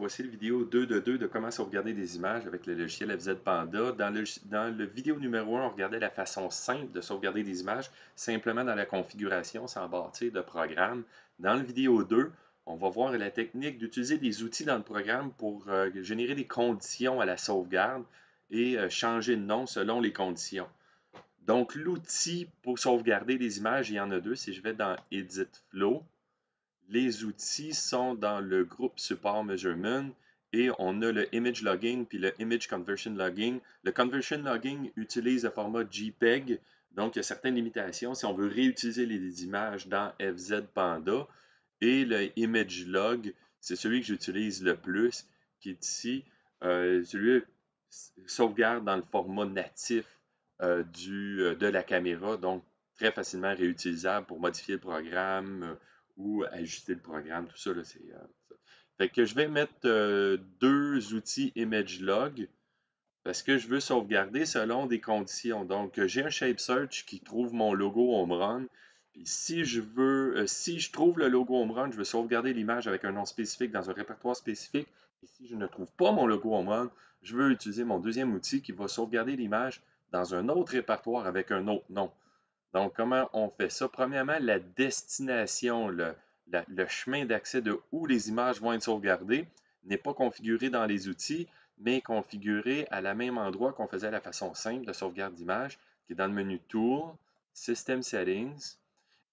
voici la vidéo 2 de 2 de comment sauvegarder des images avec le logiciel FZ Panda. Dans le vidéo numéro 1, on regardait la façon simple de sauvegarder des images, simplement dans la configuration, sans bâtir de programme. Dans le vidéo 2, on va voir la technique d'utiliser des outils dans le programme pour générer des conditions à la sauvegarde et changer de nom selon les conditions. Donc, l'outil pour sauvegarder des images, il y en a deux. Si je vais dans Edit Flow, les outils sont dans le groupe Support Measurement et on a le Image Logging puis le Image Conversion Logging. Le Conversion Logging utilise le format JPEG, donc il y a certaines limitations si on veut réutiliser les images dans FZ Panda. Et le Image Log, c'est celui que j'utilise le plus, qui est ici. Celui sauvegarde dans le format natif de la caméra, donc très facilement réutilisable pour modifier le programme ou ajuster le programme, tout ça. Là, ça. Fait que je vais mettre deux outils ImageLog parce que je veux sauvegarder selon des conditions. Donc, j'ai un Shape Search qui trouve mon logo Home Run. Puis si je trouve le logo Home Run, je veux sauvegarder l'image avec un nom spécifique dans un répertoire spécifique. Et si je ne trouve pas mon logo Home Run, je veux utiliser mon deuxième outil qui va sauvegarder l'image dans un autre répertoire avec un autre nom. Donc, comment on fait ça? Premièrement, la destination, le chemin d'accès de où les images vont être sauvegardées n'est pas configuré dans les outils, mais configuré à la même endroit qu'on faisait la façon simple de sauvegarde d'image, qui est dans le menu Tool, System Settings,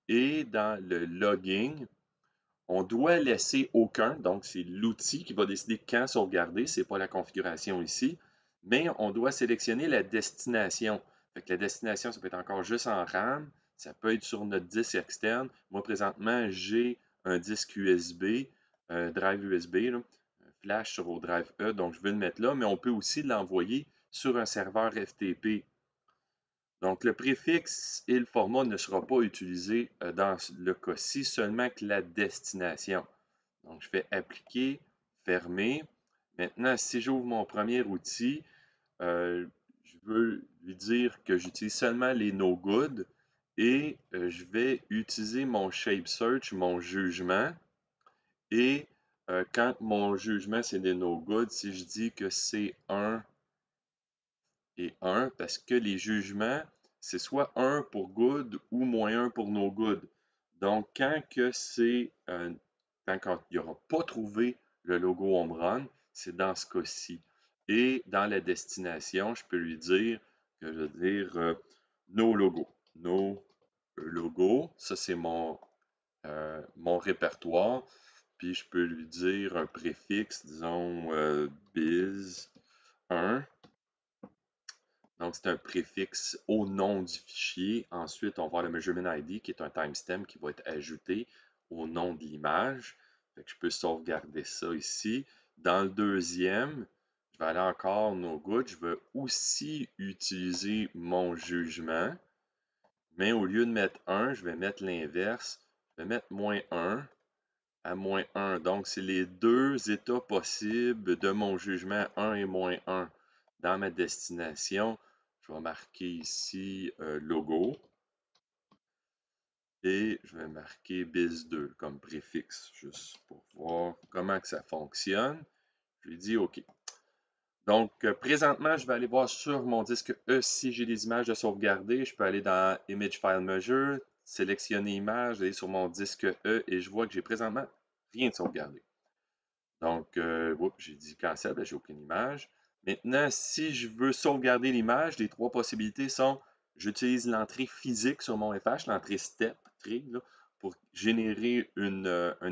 et dans le Logging. On doit laisser aucun, donc c'est l'outil qui va décider quand sauvegarder, ce n'est pas la configuration ici, mais on doit sélectionner la destination. Fait que la destination, ça peut être encore juste en RAM, ça peut être sur notre disque externe. Moi, présentement, j'ai un disque USB, un drive USB, là, un flash sur au drive E, donc je vais le mettre là, mais on peut aussi l'envoyer sur un serveur FTP. Donc, le préfixe et le format ne sera pas utilisé dans le cas-ci, seulement que la destination. Donc, je fais appliquer, fermer. Maintenant, si j'ouvre mon premier outil, je veux lui dire que j'utilise seulement les no good et je vais utiliser mon shape search, mon jugement. Et quand mon jugement c'est des no good, si je dis que c'est 1 et 1, parce que les jugements, c'est soit 1 pour good ou moins 1 pour no good. Donc, quand il n'y aura pas trouvé le logo Home Run, c'est dans ce cas-ci. Et dans la destination, je peux lui dire que je veux dire no logo. No logo, ça c'est mon répertoire. Puis je peux lui dire un préfixe, disons biz 1. Donc, c'est un préfixe au nom du fichier. Ensuite, on va avoir le Measurement ID, qui est un timestamp qui va être ajouté au nom de l'image. Je peux sauvegarder ça ici. Dans le deuxième, je vais aller encore no good. Je vais aussi utiliser mon jugement. Mais au lieu de mettre 1, je vais mettre l'inverse. Je vais mettre moins 1 à moins 1. Donc, c'est les deux états possibles de mon jugement 1 et moins 1. Dans ma destination, je vais marquer ici logo et je vais marquer biz2 comme préfixe, juste pour voir comment que ça fonctionne. Je lui dis OK. Donc, présentement, je vais aller voir sur mon disque E si j'ai des images de sauvegarder. Je peux aller dans Image File Measure, sélectionner image, aller sur mon disque E et je vois que j'ai présentement rien de sauvegardé. Donc, j'ai dit cancel, ben, j'ai aucune image. Maintenant, si je veux sauvegarder l'image, les trois possibilités sont, j'utilise l'entrée physique sur mon FH, l'entrée step, trig, là, pour générer une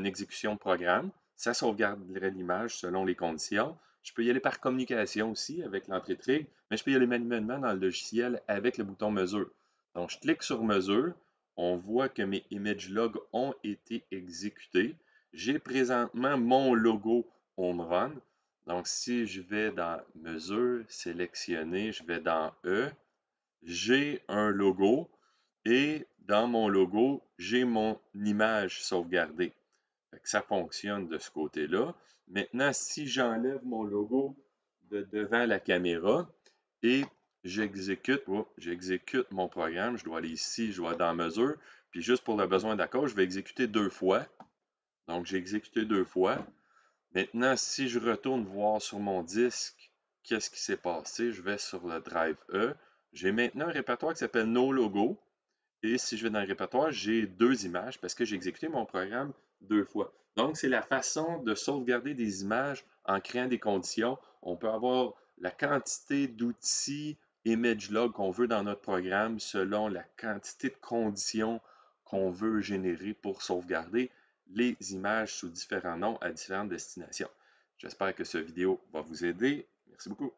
exécution de programme. Ça sauvegarderait l'image selon les conditions. Je peux y aller par communication aussi avec l'entrée trig, mais je peux y aller manuellement dans le logiciel avec le bouton mesure. Donc, je clique sur mesure. On voit que mes image logs ont été exécutés. J'ai présentement mon logo Home Run. Donc, si je vais dans Mesure, sélectionner, je vais dans E, j'ai un logo et dans mon logo, j'ai mon image sauvegardée. Ça fonctionne de ce côté-là. Maintenant, si j'enlève mon logo de devant la caméra et j'exécute mon programme, je dois aller ici, je dois aller dans Mesure, puis juste pour le besoin d'accord, je vais exécuter deux fois. Donc, j'ai exécuté deux fois. Maintenant, si je retourne voir sur mon disque, qu'est-ce qui s'est passé? Je vais sur le drive E. J'ai maintenant un répertoire qui s'appelle No Logo. Et si je vais dans le répertoire, j'ai deux images parce que j'ai exécuté mon programme deux fois. Donc, c'est la façon de sauvegarder des images en créant des conditions. On peut avoir la quantité d'outils ImageLog qu'on veut dans notre programme selon la quantité de conditions qu'on veut générer pour sauvegarder les images sous différents noms à différentes destinations. J'espère que cette vidéo va vous aider. Merci beaucoup.